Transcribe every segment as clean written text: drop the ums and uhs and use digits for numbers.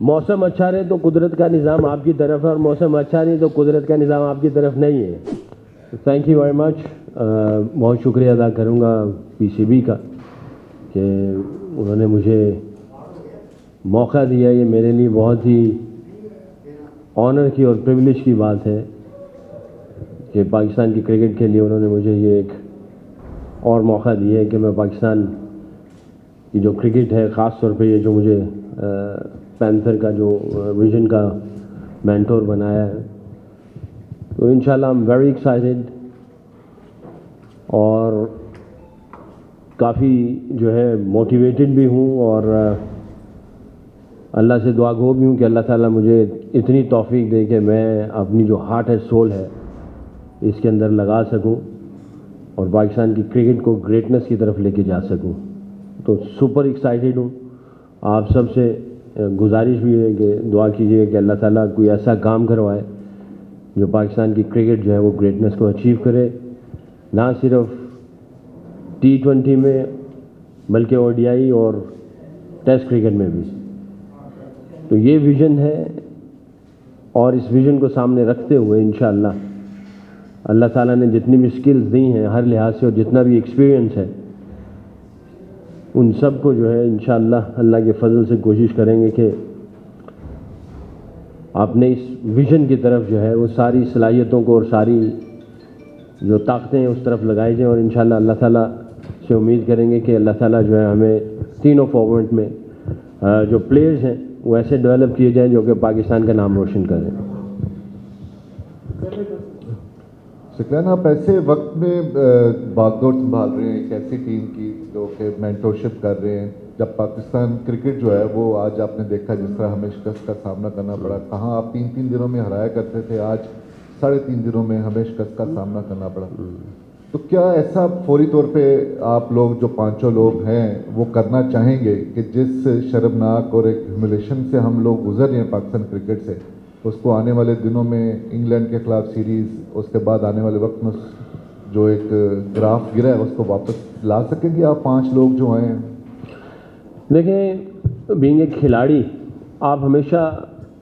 मौसम अच्छा रहे तो कुदरत का निज़ाम आपकी तरफ है, और मौसम अच्छा नहीं तो कुदरत का निज़ाम आपकी तरफ नहीं है। Thank you very much. बहुत शुक्रिया अदा करूँगा पीसीबी का कि उन्होंने मुझे मौका दिया। ये मेरे लिए बहुत ही ऑनर की और प्रिविलेज की बात है कि पाकिस्तान की क्रिकेट के लिए उन्होंने मुझे ये एक और मौका दिया है कि मैं पाकिस्तान की जो क्रिकेट है, ख़ास तौर पे ये जो मुझे पैंथर का जो विजन का मेंटोर बनाया है, तो इंशाल्लाह आई एम वेरी एक्साइटेड और काफ़ी जो है मोटिवेटेड भी हूँ, और अल्लाह से दुआ गो भी हूँ कि अल्लाह ताला मुझे इतनी तौफीक दे कि मैं अपनी जो हार्ट है, सोल है, इसके अंदर लगा सकूँ और पाकिस्तान की क्रिकेट को ग्रेटनेस की तरफ लेके जा सकूँ। तो सुपर एक्साइटेड हूँ। आप सब से गुजारिश भी है कि दुआ कीजिए कि अल्लाह ताला कोई ऐसा काम करवाए जो पाकिस्तान की क्रिकेट जो है वो ग्रेटनेस को अचीव करे, ना सिर्फ T20 में बल्कि ODI और टेस्ट क्रिकेट में भी। तो ये विज़न है, और इस विज़न को सामने रखते हुए इंशाअल्लाह अल्लाह ताला ने जितनी भी स्किल्स दी हैं हर लिहाज से और जितना भी एक्सपीरियंस है, उन सब को जो है इंशाअल्लाह अल्लाह के फजल से कोशिश करेंगे कि अपने इस विज़न की तरफ जो है वो सारी सलाहियतों को और सारी जो ताकतें हैं उस तरफ लगाई जाएँ, और इंशाअल्लाह अल्लाह ताला से उम्मीद करेंगे कि अल्लाह ताला जो है हमें तीनों फॉर्मेट में जो प्लेयर्स हैं वो ऐसे डेवलप किए जाएँ जो कि पाकिस्तान का नाम रोशन करें। शुक्रिया। आप ऐसे वक्त में बागडोर संभाल रहे हैं एक ऐसी टीम की जो कि मेंटरशिप कर रहे हैं, जब पाकिस्तान क्रिकेट जो है वो आज आपने देखा जिस तरह हमें शिकस्त का सामना करना पड़ा। कहाँ आप 3-3 दिनों में हराया करते थे, आज 3.5 दिनों में हमें शिकस्त का सामना करना पड़ा। तो क्या ऐसा फौरी तौर पे आप लोग जो पांचों लोग हैं वो करना चाहेंगे कि जिस शर्मनाक और एक ह्यूमिलेशन से हम लोग गुजर रहे हैं पाकिस्तान क्रिकेट से, उसको आने वाले दिनों में इंग्लैंड के खिलाफ सीरीज़, उसके बाद आने वाले वक्त में जो एक ग्राफ गिरा है उसको वापस ला सकेंगे आप 5 लोग जो आए हैं? देखें, बीइंग एक खिलाड़ी, आप हमेशा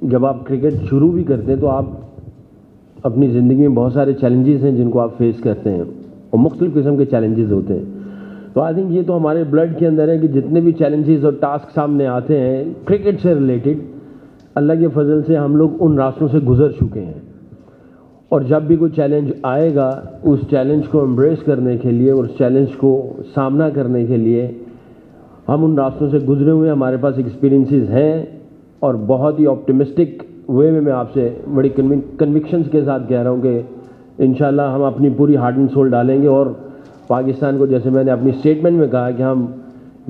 जब आप क्रिकेट शुरू भी करते हैं तो आप अपनी ज़िंदगी में बहुत सारे चैलेंजेस हैं जिनको आप फेस करते हैं, और मुख्तलिफ़ किस्म के चैलेंजेस होते हैं। तो आई थिंक ये तो हमारे ब्लड के अंदर है कि जितने भी चैलेंजेस और टास्क सामने आते हैं क्रिकेट से रिलेटेड, अल्लाह के फजल से हम लोग उन रास्तों से गुजर चुके हैं, और जब भी कोई चैलेंज आएगा उस चैलेंज को एम्ब्रेस करने के लिए और उस चैलेंज को सामना करने के लिए हम उन रास्तों से गुजरे हुए, हमारे पास एक्सपीरियंसेस हैं, और बहुत ही ऑप्टिमिस्टिक वे में मैं आपसे बड़ी कन्विक्शंस के साथ कह रहा हूँ कि इंशाल्लाह हम अपनी पूरी हार्ट एंड सोल डालेंगे, और पाकिस्तान को, जैसे मैंने अपनी स्टेटमेंट में कहा, कि हम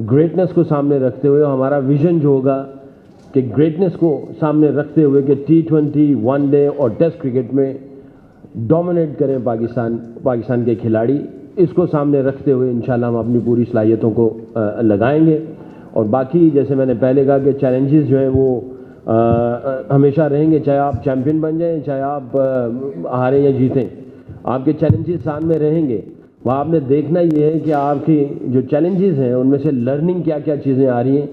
ग्रेटनेस को सामने रखते हुए, हमारा विज़न जो होगा कि ग्रेटनेस को सामने रखते हुए कि T20, वनडे और टेस्ट क्रिकेट में डोमिनेट करें पाकिस्तान के खिलाड़ी, इसको सामने रखते हुए इंशाल्लाह हम अपनी पूरी सलाहियतों को लगाएंगे। और बाकी जैसे मैंने पहले कहा कि चैलेंजेस जो हैं वो हमेशा रहेंगे, चाहे आप चैम्पियन बन जाएं, चाहे आप हारें या जीतें, आपके चैलेंजेस सामने रहेंगे। वहाँ आपने देखना ये है कि आपकी जो चैलेंजेस हैं उनमें से लर्निंग क्या क्या चीज़ें आ रही हैं,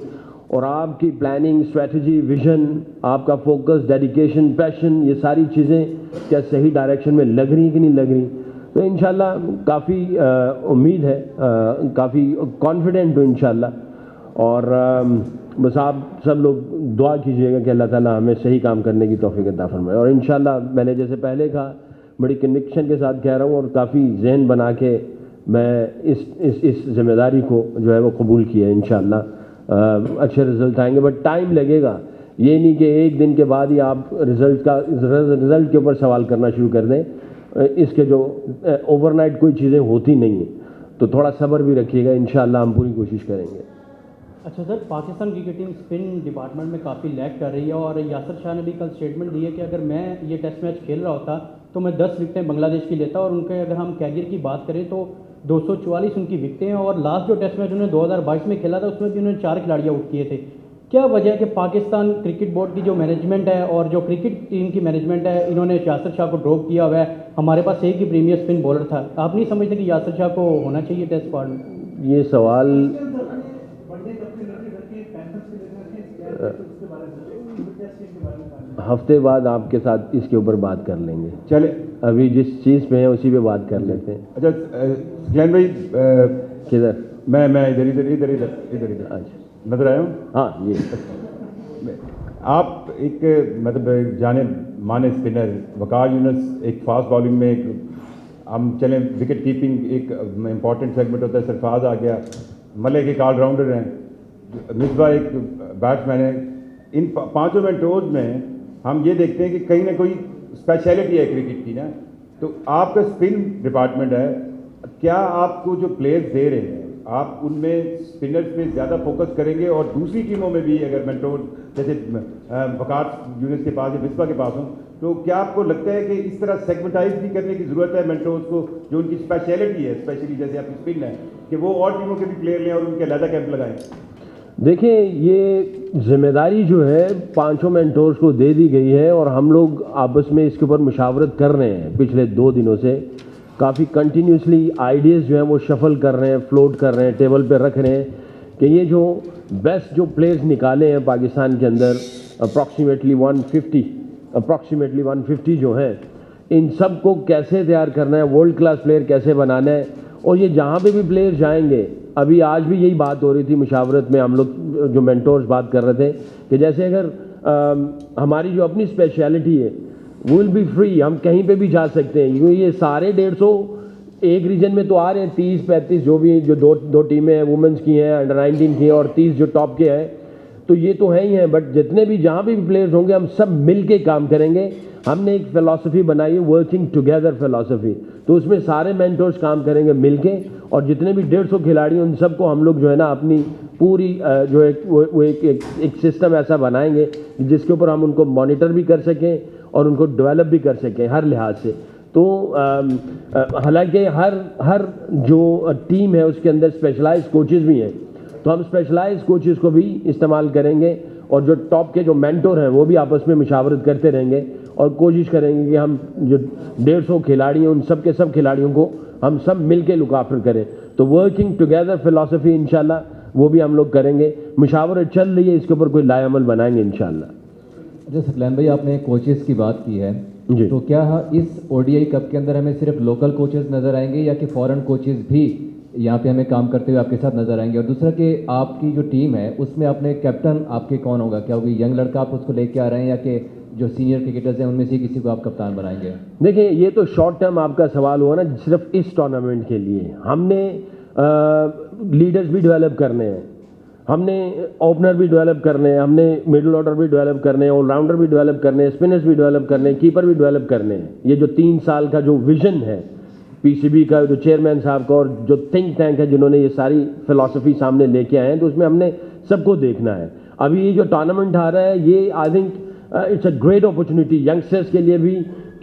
और आपकी प्लानिंग, स्ट्रेटजी, विजन, आपका फोकस, डेडिकेशन, पैशन, ये सारी चीज़ें क्या सही डायरेक्शन में लग रही कि नहीं लग रही। तो इंशाल्लाह काफ़ी उम्मीद है, काफ़ी कॉन्फिडेंट हूँ इंशाल्लाह, और बस आप सब लोग दुआ कीजिएगा कि अल्लाह ताला हमें सही काम करने की तौफीक अता फरमाए। और इंशाल्लाह मैंने जैसे पहले कहा, बड़ी कन्विक्शन के साथ कह रहा हूँ, और काफ़ी जहन बना के मैं इस जिम्मेदारी को जो है वो कबूल किया। इंशाल्लाह अच्छे रिजल्ट आएंगे, बट टाइम लगेगा। ये नहीं कि एक दिन के बाद ही आप रिजल्ट के ऊपर सवाल करना शुरू कर दें, इसके जो ओवरनाइट कोई चीज़ें होती नहीं हैं, तो थोड़ा सब्र भी रखिएगा, इंशाल्लाह हम पूरी कोशिश करेंगे। अच्छा sir, Pakistan cricket team spin department में काफ़ी लैग कर रही है, और यासिर शाह ने भी कल स्टेटमेंट दी है कि अगर मैं ये टेस्ट मैच खेल रहा होता तो मैं 10 विकेटें बांग्लादेश की लेता, और उनके अगर हम कैरियर की बात करें तो 244 उनकी विकेटें हैं, और लास्ट जो टेस्ट मैच उन्होंने 2022 में खेला था उसमें भी उन्होंने 4 खिलाड़ी आउट किए थे। क्या वजह है कि पाकिस्तान क्रिकेट बोर्ड की जो मैनेजमेंट है और जो क्रिकेट टीम की मैनेजमेंट है, इन्होंने यासिर शाह को ड्रॉप किया हुआ है? हमारे पास एक ही प्रीमियर स्पिन बॉलर था। आप नहीं समझते कि यासिर शाह को होना चाहिए टेस्ट स्क्वाड में? ये सवाल हफ्ते बाद आपके साथ इसके ऊपर बात कर लेंगे। चले अभी जिस चीज़ पे हैं उसी पे बात कर लेते हैं। अच्छा जैन भाई किधर? मैं इधर इधर इधर इधर इधर इधर अच्छा, नजर आया हूँ। हाँ ये आप एक मतलब जाने माने स्पिनर, वकार यूनुस एक फास्ट बॉलिंग में, एक हम चलें विकेट कीपिंग एक इम्पॉर्टेंट सेगमेंट होता है, सरफराज आ गया, मलिक एक ऑलराउंडर हैं, मिसबा एक बैट्समैन है। इन पांचों मेंटोर्स में हम ये देखते हैं कि कहीं ना कोई स्पेशलिटी है क्रिकेट की ना। तो आपका स्पिन डिपार्टमेंट है, क्या आपको जो प्लेयर्स दे रहे हैं आप उनमें स्पिनर्स पे ज़्यादा फोकस करेंगे, और दूसरी टीमों में भी अगर मेंटोर जैसे वकार यूनुस के पास या मिसबा के पास हों, तो क्या आपको लगता है कि इस तरह सेगमेंटाइज भी करने की ज़रूरत है मेंटोर्स को, जो उनकी स्पेशलिटी है, स्पेशली जैसे आपकी स्पिन है, कि वो और टीमों के भी प्लेयर लें और उनके अलहदा कैंप लगाएं? देखिए, ये जिम्मेदारी जो है पांचों मेंटोर्स को दे दी गई है और हम लोग आपस में इसके ऊपर मुशावरत कर रहे हैं। पिछले 2 दिनों से काफ़ी कंटिन्यूसली आइडियाज़ जो हैं वो शफल कर रहे हैं, फ्लोट कर रहे हैं, टेबल पे रख रहे हैं कि ये जो बेस्ट जो प्लेयर्स निकाले हैं पाकिस्तान के अंदर अप्रॉक्सीमेटली 150 जो हैं, इन सब को कैसे तैयार करना है, वर्ल्ड क्लास प्लेयर कैसे बनाना है। और ये जहाँ पे भी प्लेयर जाएंगे, अभी आज भी यही बात हो रही थी मुशावरत में, हम लोग जो मेंटोर्स बात कर रहे थे कि जैसे अगर हमारी जो अपनी स्पेशलिटी है विल बी फ्री, हम कहीं पे भी जा सकते हैं, क्योंकि ये सारे 150 एक रीजन में तो आ रहे हैं, 30-35 जो भी जो दो टीमें हैं, वुमेंस की हैं, अंडर 19 की हैं, और 30 जो टॉप के हैं, तो ये तो है ही हैं। बट जितने भी जहाँ भी प्लेयर्स होंगे हम सब मिल के काम करेंगे। हमने एक फ़िलासफ़ी बनाई है, वर्किंग टुगेदर फ़िलासफ़ी, तो उसमें सारे मेंटोर्स काम करेंगे मिल के, और जितने भी 150 खिलाड़ी उन सबको हम लोग जो है ना अपनी पूरी जो एक सिस्टम ऐसा बनाएंगे जिसके ऊपर हम उनको मॉनिटर भी कर सकें और उनको डेवलप भी कर सकें हर लिहाज से। तो हालांकि हर जो टीम है उसके अंदर स्पेशलाइज्ड कोचेज़ भी हैं, तो हम स्पेशलाइज्ड कोचेज़ को भी इस्तेमाल करेंगे, और जो टॉप के जो मेंटोर हैं वो भी आपस में मुशावरत करते रहेंगे और कोशिश करेंगे कि हम जो 150 खिलाड़ी हैं उन सब के सब खिलाड़ियों को हम सब मिल के लुक आफ्टर करें। तो वर्किंग टुगेदर फ़िलासफ़ी इंशाल्लाह वो भी हम लोग करेंगे। मुशावरत चल रही है, इसके ऊपर कोई लाएअमल बनाएंगे इंशाल्लाह। अच्छा सकलैन भाई, आपने कोचेज़ की बात की है, तो क्या इस ओडीआई कप के अंदर हमें सिर्फ लोकल कोचेज़ नज़र आएंगे या कि फॉरेन कोचेज़ भी यहाँ पे हमें काम करते हुए आपके साथ नज़र आएंगे? और दूसरा कि आपकी जो टीम है उसमें अपने कैप्टन आपके कौन होगा? क्या होगी यंग लड़का आप उसको लेके आ रहे हैं, या कि जो सीनियर क्रिकेटर्स हैं उनमें से किसी को आप कप्तान बनाएंगे? देखिए, ये तो शॉर्ट टर्म आपका सवाल हुआ ना, सिर्फ इस टूर्नामेंट के लिए। हमने लीडर्स भी डेवलप करने हैं, हमने ओपनर भी डेवलप करने हैं, हमने मिडिल ऑर्डर भी डेवलप करने हैं, ऑलराउंडर भी डेवलप करने हैं, स्पिनर्स भी डेवलप करने हैं, कीपर भी डेवलप करने हैं। ये जो 3 साल का जो विजन है पीसीबी का, जो चेयरमैन साहब का, और जो थिंक टैंक है जिन्होंने ये सारी फिलॉसफी सामने लेके आए हैं, तो उसमें हमने सबको देखना है। अभी ये जो टूर्नामेंट आ रहा है, ये I think it's a great opportunity youngsters के लिए भी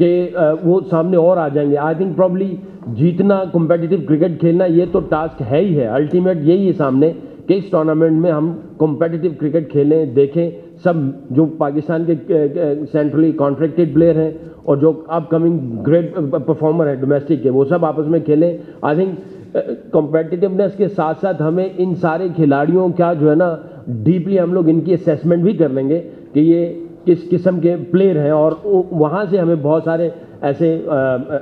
कि वो सामने और आ जाएंगे। आई थिंक प्रॉब्ली जीतना, कॉम्पिटिटिव क्रिकेट खेलना, ये तो टास्क है ही है, अल्टीमेट यही है सामने कि इस टूर्नामेंट में हम कॉम्पिटिटिव क्रिकेट खेलें, देखें। सब जो पाकिस्तान के सेंट्रली कॉन्ट्रैक्टेड प्लेयर हैं और जो अपकमिंग ग्रेट परफॉर्मर है डोमेस्टिक के, वो सब आपस में खेलें। आई थिंक कॉम्पिटिटिवनेस के साथ साथ हमें इन सारे खिलाड़ियों का जो है ना डीपली हम लोग इनकी असेसमेंट भी कर लेंगे कि ये किस किस्म के प्लेयर हैं, और वहाँ से हमें बहुत सारे ऐसे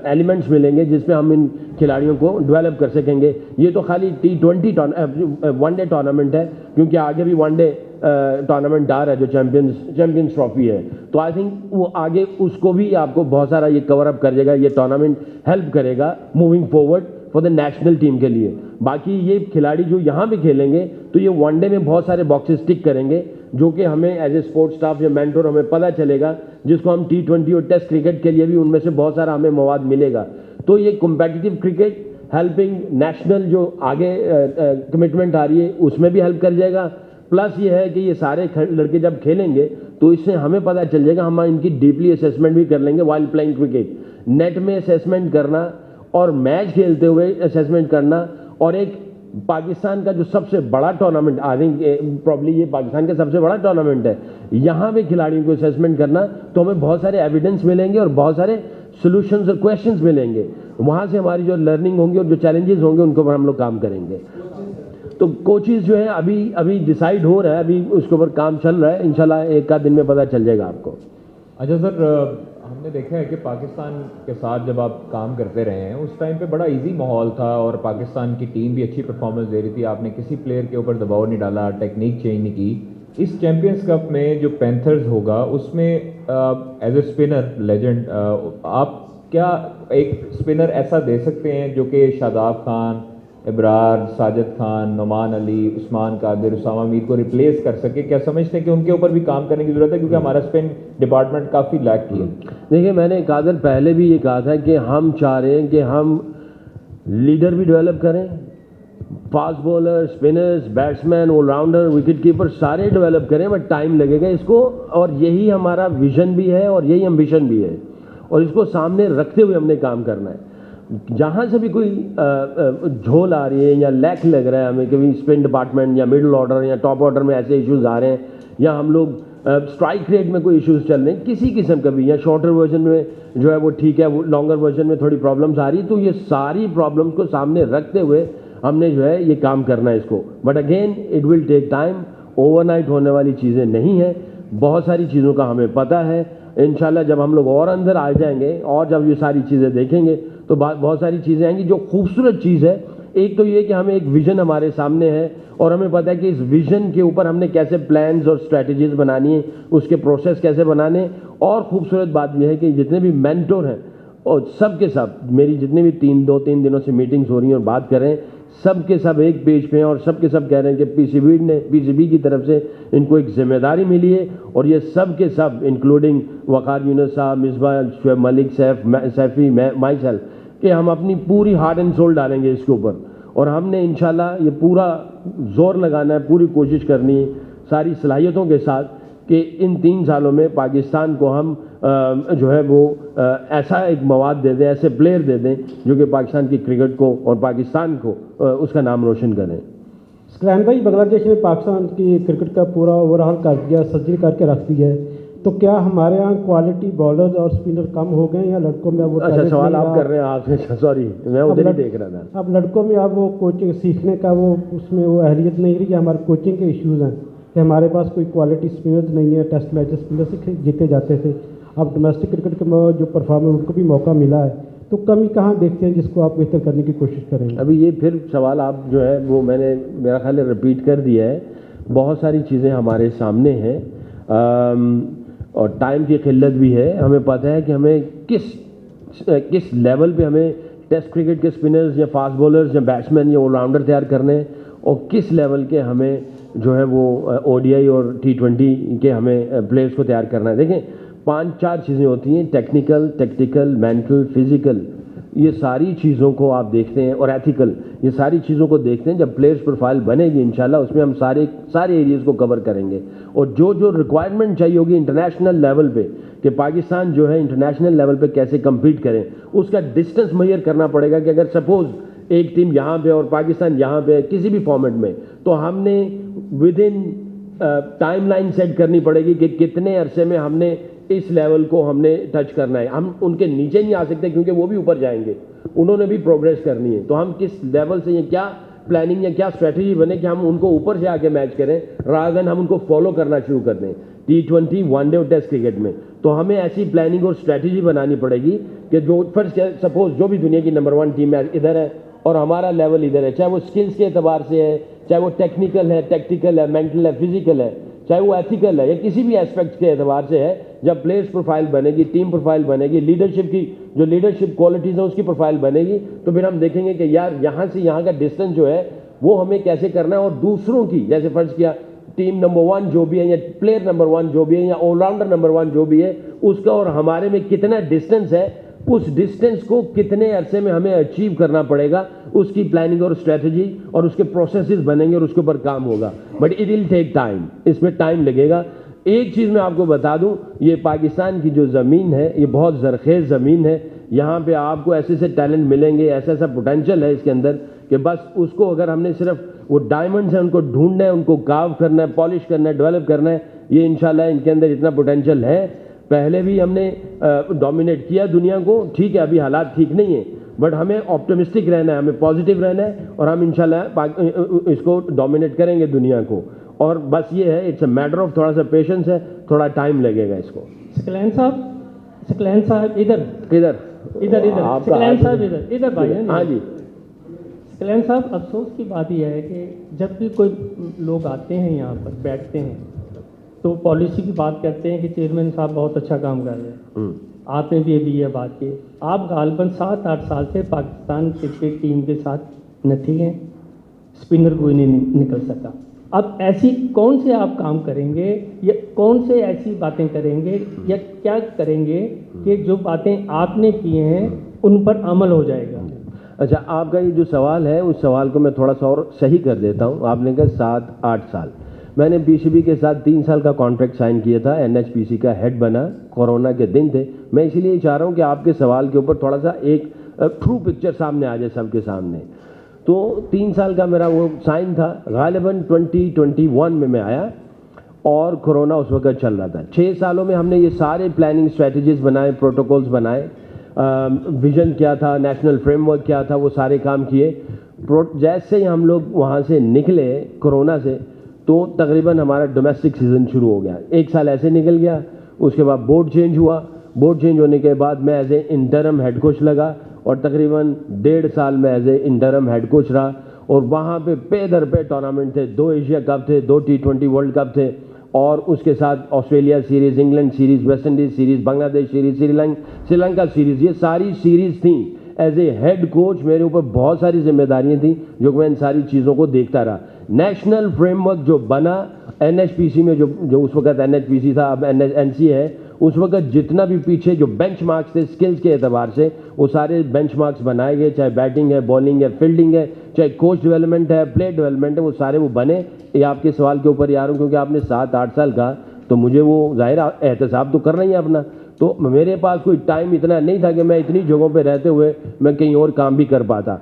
एलिमेंट्स मिलेंगे जिसमें हम इन खिलाड़ियों को डेवलप कर सकेंगे। ये तो खाली T20 वनडे टूर्नामेंट है, क्योंकि आगे भी वनडे टूर्नामेंट आ रहा है जो चैम्पियंस ट्रॉफी है, तो आई थिंक वो आगे उसको भी आपको बहुत सारा ये कवर अप कर देगा। ये टूर्नामेंट हेल्प करेगा moving forward for the national team के लिए। बाकी ये खिलाड़ी जो यहाँ भी खेलेंगे तो ये वनडे में बहुत सारे बॉक्सेस टिक करेंगे, जो कि हमें एज ए स्पोर्ट्स स्टाफ या मेंटोर हमें पता चलेगा, जिसको हम T20 और टेस्ट क्रिकेट के लिए भी उनमें से बहुत सारा हमें मवाद मिलेगा। तो ये कॉम्पिटिटिव क्रिकेट हेल्पिंग नेशनल जो आगे कमिटमेंट आ रही है उसमें भी हेल्प कर जाएगा। प्लस ये है कि ये सारे लड़के जब खेलेंगे तो इससे हमें पता चल जाएगा, हम इनकी डीपली असेसमेंट भी कर लेंगे वाइल प्लेइंग क्रिकेट। नेट में असेसमेंट करना और मैच खेलते हुए असेसमेंट करना, और एक पाकिस्तान का जो सबसे बड़ा टूर्नामेंट, आई थिंक प्रॉब्ली ये पाकिस्तान का सबसे बड़ा टूर्नामेंट है, यहाँ पे खिलाड़ियों को असेसमेंट करना, तो हमें बहुत सारे एविडेंस मिलेंगे और बहुत सारे सॉल्यूशंस और क्वेश्चंस मिलेंगे। वहाँ से हमारी जो लर्निंग होंगी और जो चैलेंजेस होंगे उनके ऊपर हम लोग काम करेंगे। तो कोचेस जो है अभी अभी डिसाइड हो रहा है, अभी उसके ऊपर काम चल रहा है, इंशाल्लाह एक आध दिन में पता चल जाएगा आपको। अच्छा सर, हमने देखा है कि पाकिस्तान के साथ जब आप काम करते रहे हैं उस टाइम पे बड़ा इजी माहौल था और पाकिस्तान की टीम भी अच्छी परफॉर्मेंस दे रही थी, आपने किसी प्लेयर के ऊपर दबाव नहीं डाला, टेक्निक चेंज नहीं की। इस चैम्पियंस कप में जो पैंथर्स होगा उसमें एज ए स्पिनर लेजेंड आप क्या एक स्पिनर ऐसा दे सकते हैं जो कि शादाब खान, इब्रार, साजिद खान, नुमान अली, उस्मान कादिर, उसामा मीर को रिप्लेस कर सके? क्या समझते हैं कि उनके ऊपर भी काम करने की ज़रूरत है, क्योंकि हमारा स्पिन डिपार्टमेंट काफ़ी लैक की है? देखिए, मैंने कादर पहले भी ये कहा था कि हम चाह रहे हैं कि हम लीडर भी डेवलप करें, fast bowler, spinners, batsman, allrounder, wicket keeper सारे डेवलप करें, बट टाइम लगेगा इसको, और यही हमारा विजन भी है और यही एम्बिशन भी है, और इसको सामने रखते हुए हमने काम करना है। जहाँ से भी कोई झोल आ रही है या लैक लग रहा है हमें, कभी स्पिन डिपार्टमेंट या मिडिल ऑर्डर या टॉप ऑर्डर में ऐसे इश्यूज आ रहे हैं, या हम लोग स्ट्राइक रेट में कोई इश्यूज चल रहे हैं किसी किस्म का भी, या शॉर्टर वर्जन में जो है वो ठीक है, वो लॉन्गर वर्जन में थोड़ी प्रॉब्लम्स आ रही है, तो ये सारी प्रॉब्लम्स को सामने रखते हुए हमने जो है ये काम करना है इसको। But again it will take time, overnight होने वाली चीज़ें नहीं है, बहुत सारी चीज़ों का हमें पता है। इंशाल्लाह जब हम लोग और अंदर आ जाएंगे और जब ये सारी चीज़ें देखेंगे तो बहुत सारी चीज़ें आएंगी। जो खूबसूरत चीज़ है, एक तो ये कि हमें एक विज़न हमारे सामने है और हमें पता है कि इस विज़न के ऊपर हमने कैसे प्लान्स और स्ट्रैटेजीज बनानी है, उसके प्रोसेस कैसे बनाने। और खूबसूरत बात यह है कि जितने भी मेंटोर हैं और सब के सब, मेरी जितने भी 3 दिनों से मीटिंग्स हो रही हैं और बात कर रहे हैं, सब के सब एक पेज पे हैं और सब के सब कह रहे हैं कि पीसीबी की तरफ से इनको एक जिम्मेदारी मिली है, और ये सब के सब इंक्लूडिंग वकार यूनुस साहब, मिसबा, शुएब मलिक, सैफी, माई सेल्फ, कि हम अपनी पूरी हार्ट एंड सोल डालेंगे इसके ऊपर, और हमने इंशाल्लाह ये पूरा जोर लगाना है, पूरी कोशिश करनी है सारी सलाहियतों के साथ कि इन 3 सालों में पाकिस्तान को हम जो है वो ऐसा एक मवाद दे दें, ऐसे प्लेयर दे दें जो कि पाकिस्तान की क्रिकेट को और पाकिस्तान को उसका नाम रोशन करें। स्क्रैन भाई, बांग्लादेश ने पाकिस्तान की क्रिकेट का पूरा ओवरऑल कर दिया, सर्जरी करके रख दी है, तो क्या हमारे यहाँ क्वालिटी बॉलर और स्पिनर कम हो गए या लड़कों में वो? अच्छा, सवाल आप कर रहे हैं आपसे, सॉरी मैं उधर ही देख रहा था। अब लड़कों में अब वो कोचिंग सीखने का वो उसमें वो अहलियत नहीं रही, हमारे कोचिंग के इश्यूज़ हैं कि हमारे पास कोई क्वालिटी स्पिनर्स नहीं है। टेस्ट मैचेस स्पिनर से जीते जाते थे, अब डोमेस्टिक क्रिकेट के जो परफॉर्मर उनको भी मौका मिला है, तो कमी कहाँ देखते हैं जिसको आप बेहतर करने की कोशिश करेंगे? अभी ये फिर सवाल आप जो है वो मैंने मेरा ख्याल है रिपीट कर दिया है। बहुत सारी चीज़ें हमारे सामने हैं और टाइम की किल्लत भी है। हमें पता है कि हमें किस लेवल पे हमें टेस्ट क्रिकेट के स्पिनर्स या फास्ट बॉलर्स या बैट्समैन या ऑलराउंडर तैयार करने हैं, और किस लेवल के हमें जो है वो ओडीआई और T20 के हमें प्लेयर्स को तैयार करना है। देखें, 5-4 चीज़ें होती हैं, टेक्निकल, टैक्टिकल, मेंटल, फिजिकल, ये सारी चीज़ों को आप देखते हैं, और एथिकल, ये सारी चीज़ों को देखते हैं। जब प्लेयर्स प्रोफाइल बनेगी इंशाल्लाह उसमें हम सारे एरियाज़ को कवर करेंगे, और जो रिक्वायरमेंट चाहिए होगी इंटरनेशनल लेवल पे कि पाकिस्तान जो है इंटरनेशनल लेवल पे कैसे कम्पीट करें, उसका डिस्टेंस मेजर करना पड़ेगा। कि अगर सपोज़ एक टीम यहाँ पे और पाकिस्तान यहाँ पे किसी भी फॉर्मेट में, तो हमने विद इन टाइमलाइन सेट करनी पड़ेगी कि कितने अरसे में हमने इस लेवल को हमने टच करना है। हम उनके नीचे नहीं आ सकते क्योंकि वो भी ऊपर जाएंगे, उन्होंने भी प्रोग्रेस करनी है। तो हम किस लेवल से, ये क्या प्लानिंग या क्या स्ट्रेटजी बने कि हम उनको ऊपर से आके मैच करें, रादर देन हम उनको फॉलो करना शुरू कर दें। T20, वनडे और टेस्ट क्रिकेट में तो हमें ऐसी प्लानिंग और स्ट्रेटजी बनानी पड़ेगी कि जो फर्स्ट सपोज जो भी दुनिया की नंबर 1 टीम इधर है और हमारा लेवल इधर है, चाहे वो स्किल्स के एतबार से है, चाहे वो टेक्निकल है, टैक्टिकल है, मेंटल है, फिजिकल है, चाहे वो एथिकल है, या किसी भी एस्पेक्ट के एतबार से है। जब प्लेयर्स प्रोफाइल बनेगी, टीम प्रोफाइल बनेगी, लीडरशिप की जो लीडरशिप क्वालिटीज़ हैं उसकी प्रोफाइल बनेगी, तो फिर हम देखेंगे कि यार यहाँ से यहाँ का डिस्टेंस जो है वो हमें कैसे करना है। और दूसरों की, जैसे फर्ज किया टीम नंबर 1 जो भी है या प्लेयर नंबर 1 जो भी है या ऑलराउंडर नंबर 1 जो भी है, उसका और हमारे में कितना डिस्टेंस है, उस डिस्टेंस को कितने अरसे में हमें अचीव करना पड़ेगा, उसकी प्लानिंग और स्ट्रेटजी और उसके प्रोसेसेस बनेंगे और उसके ऊपर काम होगा। But it will take time, इसमें टाइम लगेगा। एक चीज़ मैं आपको बता दूं, ये पाकिस्तान की जो ज़मीन है ये बहुत ज़रखेज़ ज़मीन है। यहाँ पे आपको ऐसे ऐसे टैलेंट मिलेंगे, ऐसा पोटेंशियल है इसके अंदर कि बस उसको अगर हमने सिर्फ वो डायमंड्स हैं उनको ढूंढना है, उनको कार्व करना है, पॉलिश करना है, डेवलप करना है। ये इंशाल्लाह इनके अंदर इतना पोटेंशियल है। पहले भी हमने डोमिनेट किया दुनिया को, ठीक है, अभी हालात ठीक नहीं है, बट हमें ऑप्टिमिस्टिक रहना है, हमें पॉजिटिव रहना है और हम इंशाल्लाह इसको डोमिनेट करेंगे दुनिया को। और बस ये है, इट्स अ मैटर ऑफ थोड़ा सा पेशेंस है, थोड़ा टाइम लगेगा इसको। सकलैन साहब इधर किधर इधर इधर आपका सकलैन हाथ- साहब इधर भाई है। हाँ जी। सकलैन साहब, अफसोस की बात यह है कि जब भी कोई लोग आते हैं यहाँ पर बैठते हैं तो पॉलिसी की बात करते हैं कि चेयरमैन साहब बहुत अच्छा काम कर रहे हैं। आपने भी अभी यह बात की, आप गालबन 7-8 साल से पाकिस्तान क्रिकेट टीम के साथ नठी हैं, स्पिनर कोई नहीं निकल सका। अब ऐसी कौन से आप काम करेंगे या कौन से ऐसी बातें करेंगे या क्या करेंगे कि जो बातें आपने की हैं उन पर अमल हो जाएगा? अच्छा, आपका ये जो सवाल है उस सवाल को मैं थोड़ा सा और सही कर देता हूँ। आपने कहा 7-8 साल, मैंने पीसीबी के साथ 3 साल का कॉन्ट्रैक्ट साइन किया था, एनएचपीसी का हेड बना, कोरोना के दिन थे। मैं इसीलिए चाह रहा हूँ कि आपके सवाल के ऊपर थोड़ा सा एक ट्रू पिक्चर सामने आ जाए सबके सामने। तो 3 साल का मेरा वो साइन था, गालिबन 2021 में मैं आया और कोरोना उस वक्त चल रहा था। 6 सालों में हमने ये सारे प्लानिंग स्ट्रेटजीज बनाए, प्रोटोकॉल्स बनाए, विजन क्या था, नेशनल फ्रेमवर्क क्या था, वो सारे काम किए। जैसे ही हम लोग वहाँ से निकले कोरोना से, तो तकरीबन हमारा डोमेस्टिक सीज़न शुरू हो गया। 1 साल ऐसे निकल गया, उसके बाद बोर्ड चेंज हुआ। बोर्ड चेंज होने के बाद मैं as a interim head coach लगा और तकरीबन 1.5 साल में as a interim head coach रहा। और वहाँ पे दर पे टूर्नामेंट थे, 2 एशिया कप थे, 2 T20 वर्ल्ड कप थे और उसके साथ Australia series, England series, West Indies series, Bangladesh series, Sri Lanka series, ये सारी सीरीज़ थी। एज ए हेड कोच मेरे ऊपर बहुत सारी जिम्मेदारियां थी जो मैं इन सारी चीज़ों को देखता रहा। नेशनल फ्रेमवर्क जो बना एनएचपीसी में, जो उस वक्त एनएचपीसी था, अब एनसी है, उस वक्त जितना भी पीछे जो बेंचमार्क्स थे स्किल्स के एतबार से, वो सारे बेंचमार्क्स बनाए गए, चाहे बैटिंग है, बॉलिंग है, फील्डिंग है, चाहे कोच डेवलपमेंट है, प्लेयर डेवलपमेंट है, वो सारे वो बने। ये आपके सवाल के ऊपर यार हूँ क्योंकि आपने 7-8 साल का, तो मुझे वो जाहिर एहतसाब तो करना ही है अपना। तो मेरे पास कोई टाइम इतना नहीं था कि मैं इतनी जगहों पे रहते हुए मैं कहीं और काम भी कर पाता।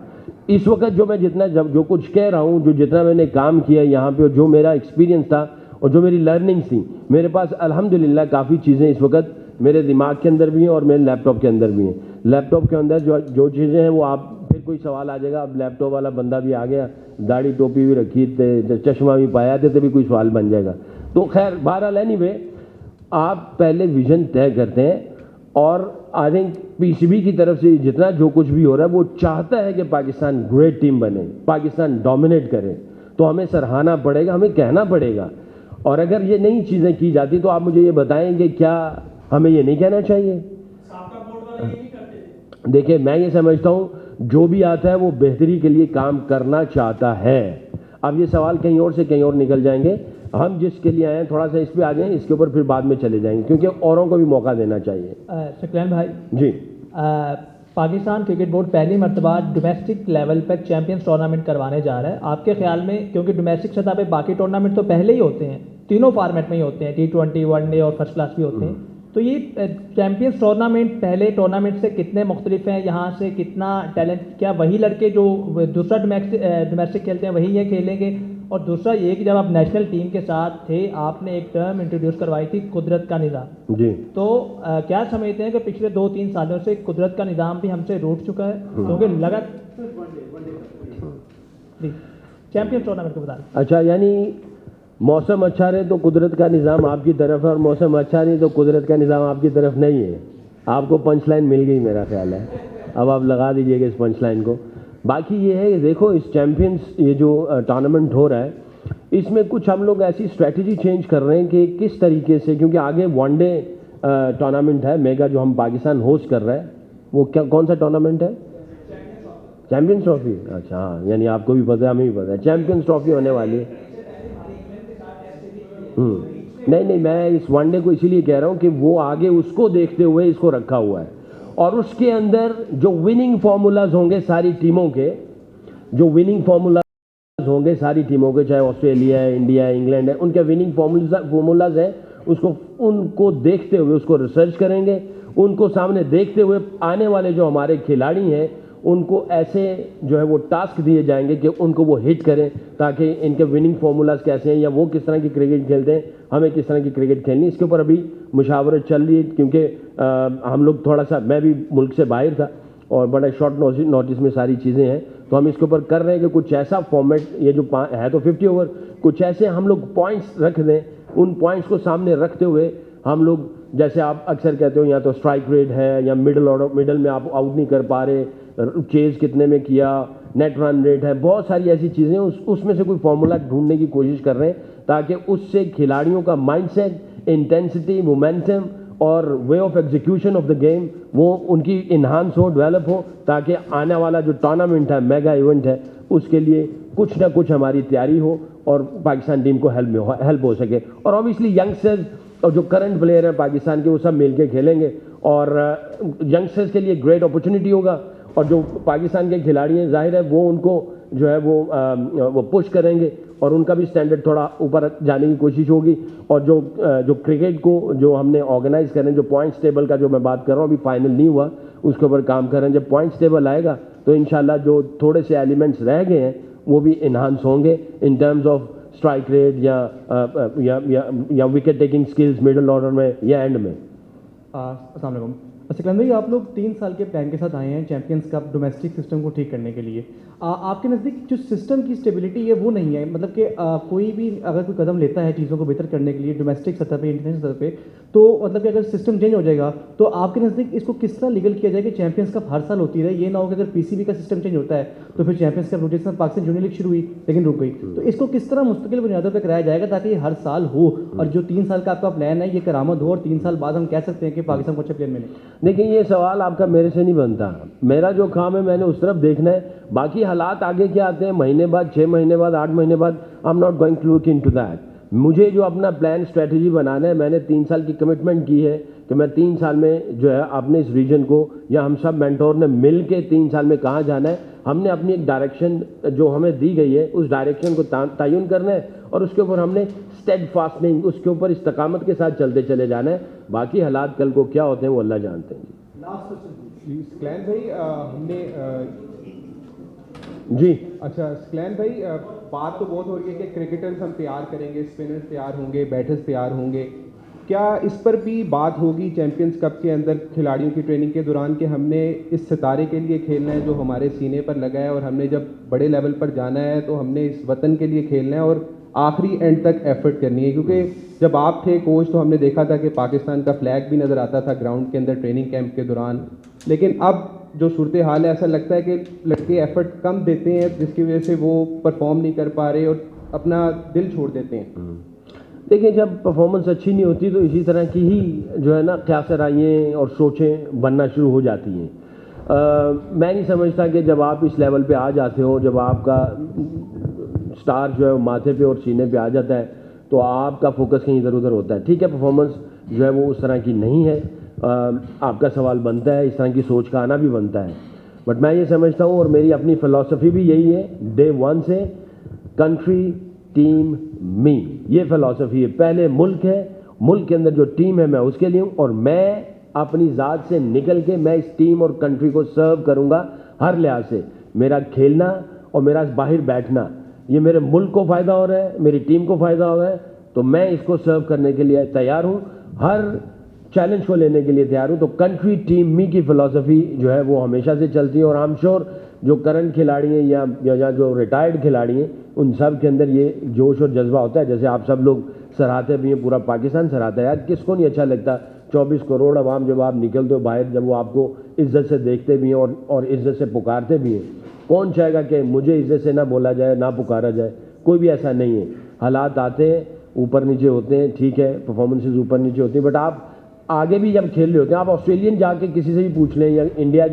इस वक्त जो मैं जो कुछ कह रहा हूँ, जो जितना मैंने काम किया यहाँ पे और जो मेरा एक्सपीरियंस था और जो मेरी लर्निंग्स थी, मेरे पास अल्हम्दुलिल्लाह काफ़ी चीज़ें इस वक्त मेरे दिमाग के अंदर भी हैं और मेरे लैपटॉप के अंदर भी हैं। लैपटॉप के अंदर जो चीज़ें हैं वो आप फिर कोई सवाल आ जाएगा, अब लैपटॉप वाला बंदा भी आ गया, दाढ़ी टोपी भी रखी थे, चश्मा भी पाया थे, तो भी कोई सवाल बन जाएगा। तो खैर बहरहाल एनीवे, आप पहले विजन तय करते हैं और आई थिंक पीसीबी की तरफ से जितना जो कुछ भी हो रहा है वो चाहता है कि पाकिस्तान ग्रेट टीम बने, पाकिस्तान डोमिनेट करे। तो हमें सराहना पड़ेगा, हमें कहना पड़ेगा। और अगर ये नई चीज़ें की जाती तो आप मुझे ये बताएं कि क्या हमें ये नहीं कहना चाहिए? देखिए, मैं ये समझता हूँ जो भी आता है वो बेहतरी के लिए काम करना चाहता है। अब ये सवाल कहीं और से कहीं और निकल जाएंगे, हम जिसके लिए आए हैं थोड़ा सा इस पे आ जाएं, इसके ऊपर फिर बाद में चले जाएंगे क्योंकि औरों को भी मौका देना चाहिए। सकलैन भाई जी, पाकिस्तान क्रिकेट बोर्ड पहली मरतबा डोमेस्टिक लेवल पर चैंपियंस टूर्नामेंट करवाने जा रहा है। आपके ख्याल में, क्योंकि डोमेस्टिक सतह पे बाकी टूर्नामेंट तो पहले ही होते हैं, तीनों फॉर्मेट में ही होते हैं, T20, वनडे और फर्स्ट क्लास भी होते हैं, तो ये चैंपियंस टूर्नामेंट पहले टूर्नामेंट से कितने मुख्तलिफ हैं? यहाँ से कितना टैलेंट, क्या वही लड़के जो दूसरा डोमेस्टिक खेलते हैं वही ये खेलेंगे? और दूसरा ये कि जब आप नेशनल टीम के साथ थे, आपने एक टर्म इंट्रोड्यूस करवाई थी कुदरत का निज़ाम जी, तो क्या समझते हैं कि पिछले 2-3 सालों से कुदरत का निज़ाम भी हमसे रूठ चुका है? क्योंकि चैंपियंस टूर्नामेंट को बता दें। अच्छा, यानी मौसम अच्छा रहे तो कुदरत का निज़ाम आपकी तरफ है और मौसम अच्छा नहीं तो कुदरत का निज़ाम आपकी तरफ नहीं है। आपको पंच लाइन मिल गई मेरा ख्याल है, अब आप लगा दीजिएगा इस पंच लाइन को। बाकी ये है कि देखो, इस चैम्पियंस ये जो टूर्नामेंट हो रहा है, इसमें कुछ हम लोग ऐसी स्ट्रेटजी चेंज कर रहे हैं कि किस तरीके से, क्योंकि आगे वनडे टूर्नामेंट है मेगा जो हम पाकिस्तान होस्ट कर रहा है, वो क्या कौन सा टूर्नामेंट है? Champions trophy. अच्छा हाँ, यानी आपको भी पता है, हमें भी पता है, चैम्पियंस ट्रॉफी होने वाली है। नहीं, मैं इस वनडे को इसीलिए कह रहा हूँ कि वो आगे उसको देखते हुए इसको रखा हुआ है और उसके अंदर जो विनिंग फार्मूलाज होंगे सारी टीमों के, जो विनिंग फार्मूलाज होंगे सारी टीमों के, चाहे ऑस्ट्रेलिया है, इंडिया है, इंग्लैंड है, उनके विनिंग फार्मूलाज है, उनको देखते हुए उसको रिसर्च करेंगे, उनको सामने देखते हुए आने वाले जो हमारे खिलाड़ी हैं उनको ऐसे जो है वो टास्क दिए जाएंगे कि उनको वो हिट करें, ताकि इनके विनिंग फार्मूलाज कैसे हैं या वो किस तरह की क्रिकेट खेलते हैं, हमें किस तरह की क्रिकेट खेलनी, इसके ऊपर अभी मुशावरत चल रही है। क्योंकि हम लोग थोड़ा सा, मैं भी मुल्क से बाहर था और बड़ा शॉर्ट नोटिस में सारी चीज़ें हैं, तो हम इसके ऊपर कर रहे हैं कि कुछ ऐसा फॉर्मेट, ये जो है तो 50 ओवर, कुछ ऐसे हम लोग पॉइंट्स रख दें, उन पॉइंट्स को सामने रखते हुए हम लोग, जैसे आप अक्सर कहते हो या तो स्ट्राइक रेट है या मिडल में आप आउट नहीं कर पा रहे, चेज कितने में किया, नेट रन रेट है, बहुत सारी ऐसी चीज़ें उसमें से कोई फॉर्मूला ढूंढने की कोशिश कर रहे हैं ताकि उससे खिलाड़ियों का माइंडसेट, इंटेंसिटी, मोमेंटम और way of execution of the game वो उनकी इन्हांस हो, डेवलप हो, ताकि आने वाला जो टूर्नामेंट है, मेगा इवेंट है, उसके लिए कुछ ना कुछ हमारी तैयारी हो और पाकिस्तान टीम को हेल्प हो सके। और ऑब्वियसली यंगस्टर्स और जो करंट प्लेयर हैं पाकिस्तान के, वो सब मिलके खेलेंगे और यंगस्टर्स के लिए ग्रेट अपॉर्चुनिटी होगा। और जो पाकिस्तान के खिलाड़ी हैं, जाहिर है वो उनको जो है वो पुश करेंगे और उनका भी स्टैंडर्ड थोड़ा ऊपर जाने की कोशिश होगी। और जो क्रिकेट को जो हमने ऑर्गेनाइज करें, जो पॉइंट्स टेबल का जो मैं बात कर रहा हूँ, अभी फाइनल नहीं हुआ, उसके ऊपर काम कर रहे हैं। जब पॉइंट्स टेबल आएगा तो इंशाल्लाह जो थोड़े से एलिमेंट्स रह गए हैं वो भी इन्हांस होंगे in terms of strike rate या wicket taking skills middle order में या एंड में। अस्सलाम वालेकुम। सिकंदर भाई, आप लोग 3 साल के प्लान के साथ आए हैं चैंपियंस कप डोमेस्टिक सिस्टम को ठीक करने के लिए। आपके नज़दीक जो सिस्टम की स्टेबिलिटी है वो नहीं है, मतलब कि कोई भी अगर कोई कदम लेता है चीज़ों को बेहतर करने के लिए डोमेस्टिक सतह पे, इंटरनेशनल सतह पे, तो मतलब कि अगर सिस्टम चेंज हो जाएगा तो आपके नज़दीक इसको किस तरह लीगल किया जाए कि चैंपियंस कप हर साल होती रहे? ये ना हो कि अगर पीसीबी का सिस्टम चेंज होता है तो फिर champions cup rotation Pakistan junior league शुरू हुई लेकिन रुक गई, तो इसको किस तरह मुस्तकिल बुनियादों पर कराया जाएगा ताकि ये हर साल हो और जो 3 साल का आपका प्लान है ये करामद हो और 3 साल बाद हम कह सकते हैं कि पाकिस्तान को अच्छे प्लेयर मिले? देखिए, ये सवाल आपका मेरे से नहीं बनता। मेरा जो काम है मैंने उस तरफ देखना है, बाकी हालात आगे क्या आते हैं, महीने बाद, 6 महीने बाद, 8 महीने बाद, I am not going to look into that. मुझे जो अपना प्लान स्ट्रेटजी बनाना है, मैंने 3 साल की कमिटमेंट की है कि मैं 3 साल में जो है अपने इस रीजन को, या हम सब मेंटोर ने मिल के 3 साल में कहाँ जाना है, हमने अपनी एक डायरेक्शन जो हमें दी गई है उस डायरेक्शन को तयन करना है और उसके ऊपर हमने स्टेडफास्टनिंग, उसके ऊपर इस्तकामत के साथ चलते चले जाना है। बाकी हालात कल को क्या होते हैं वो अल्लाह जानते हैं। लास्ट क्वेश्चन स्क्लैन भाई, हमने जी अच्छा स्क्लैन भाई, बात तो बहुत हो रही है कि क्रिकेटर्स हम तैयार करेंगे, स्पिनर्स तैयार होंगे, बैटर्स तैयार होंगे, क्या इस पर भी बात होगी चैंपियंस कप के अंदर खिलाड़ियों की ट्रेनिंग के दौरान कि हमने इस सितारे के लिए खेलना है जो हमारे सीने पर लगा है और हमने जब बड़े लेवल पर जाना है तो हमने इस वतन के लिए खेलना है और आखिरी एंड तक एफर्ट करनी है? क्योंकि जब आप थे कोच तो हमने देखा था कि पाकिस्तान का फ्लैग भी नज़र आता था ग्राउंड के अंदर ट्रेनिंग कैंप के दौरान, लेकिन अब जो सूरत हाल है ऐसा लगता है कि लड़के एफर्ट कम देते हैं जिसकी वजह से वो परफॉर्म नहीं कर पा रहे और अपना दिल छोड़ देते हैं। देखिए, जब परफॉर्मेंस अच्छी नहीं होती तो इसी तरह की ही जो है ना ख्यासराइयाँ और सोचें बनना शुरू हो जाती हैं। मैं नहीं समझता कि जब आप इस लेवल पे आ जाते हो, जब आपका स्टार जो है माथे पे और सीने पे आ जाता है तो आपका फोकस कहीं इधर उधर होता है। ठीक है, परफॉर्मेंस जो है वो उस तरह की नहीं है, आपका सवाल बनता है, इस तरह की सोच का आना भी बनता है, बट मैं ये समझता हूँ और मेरी अपनी फ़िलासफ़ी भी यही है, डे 1 से कंट्री टीम मी, ये फ़िलासफ़ी है। पहले मुल्क है, मुल्क के अंदर जो टीम है मैं उसके लिए हूँ और मैं अपनी ज़ात से निकल के मैं इस टीम और कंट्री को सर्व करूँगा हर लिहाज से। मेरा खेलना और मेरा बाहर बैठना ये मेरे मुल्क को फ़ायदा हो रहा है, मेरी टीम को फ़ायदा हो रहा है, तो मैं इसको सर्व करने के लिए तैयार हूँ, हर चैलेंज को लेने के लिए तैयार हूँ। तो कंट्री टीम मी की फ़िलासफ़ी जो है वो हमेशा से चलती है और आई एम श्योर जो करंट खिलाड़ी हैं या जो रिटायर्ड खिलाड़ी हैं उन सब के अंदर ये जोश और जज्बा होता है। जैसे आप सब लोग सराहते भी हैं, पूरा पाकिस्तान सराहता है, यार किसको नहीं अच्छा लगता 24 करोड़ अवाम जब आप निकलते हो बाहर, जब वो आपको इज्जत से देखते भी हैं और इज्जत से पुकारते भी हैं। कौन चाहेगा कि मुझे इज्जत से ना बोला जाए, ना पुकारा जाए? कोई भी ऐसा नहीं है। हालात आते हैं, ऊपर नीचे होते हैं, ठीक है, परफॉर्मेंसेज ऊपर नीचे होती हैं, बट आप आगे भी जब खेल रहे होते हैं, आप ऑस्ट्रेलियन जाके किसी से भी पूछ लें या इंडिया,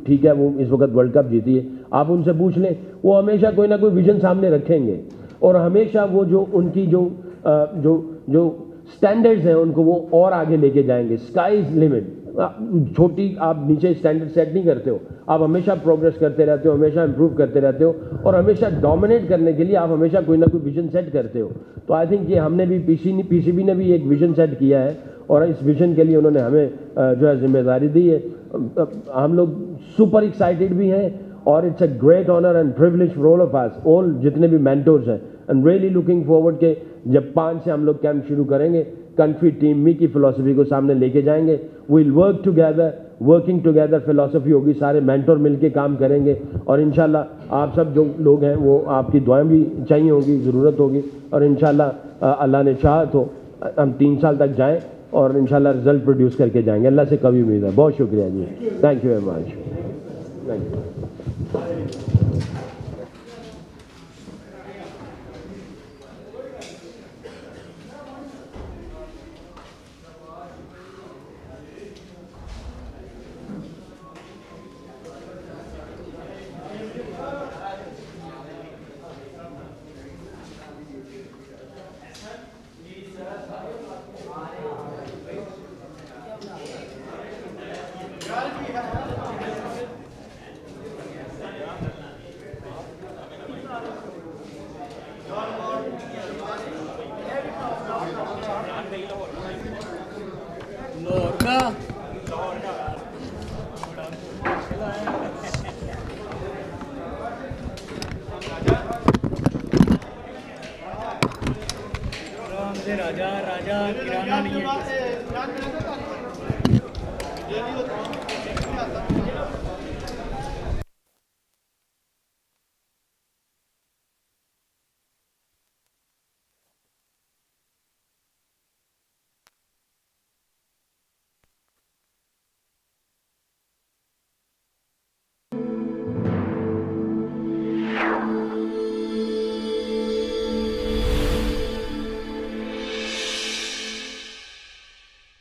ठीक है वो इस वक्त वर्ल्ड कप जीती है, आप उनसे पूछ लें, वो हमेशा कोई ना कोई विजन सामने रखेंगे और हमेशा वो जो उनकी जो स्टैंडर्ड्स हैं उनको वो और आगे लेके जाएंगे। Sky is limit. छोटी आप नीचे स्टैंडर्ड सेट नहीं करते हो, आप हमेशा प्रोग्रेस करते रहते हो, हमेशा इंप्रूव करते रहते हो और हमेशा डोमिनेट करने के लिए आप हमेशा कोई ना कोई विजन सेट करते हो। तो आई थिंक ये हमने भी पीसीबी ने भी एक विजन सेट किया है और इस विजन के लिए उन्होंने हमें जो है जिम्मेदारी दी है। हम लोग सुपर एक्साइटेड भी हैं और it's a great honour and privilege for all of us, all जितने भी मेंटोर्स हैं, एंड रियली लुकिंग फॉरवर्ड के जब 5 से हम लोग कैंप शुरू करेंगे, कंट्री टीम मी की फ़िलासफ़ी को सामने लेके जाएंगे। Will work together, working together philosophy होगी, सारे मेंटोर मिलके काम करेंगे और इंशाल्लाह आप सब जो लोग हैं वो आपकी दुआएं भी चाहिए होगी, ज़रूरत होगी और इंशाल्लाह अल्लाह ने चाहा तो हम 3 साल तक जाएं और इंशाल्लाह रिजल्ट प्रोड्यूस करके जाएंगे। अल्लाह से कभी उम्मीद है। बहुत शुक्रिया जी, thank you very much, thank you. Lorca.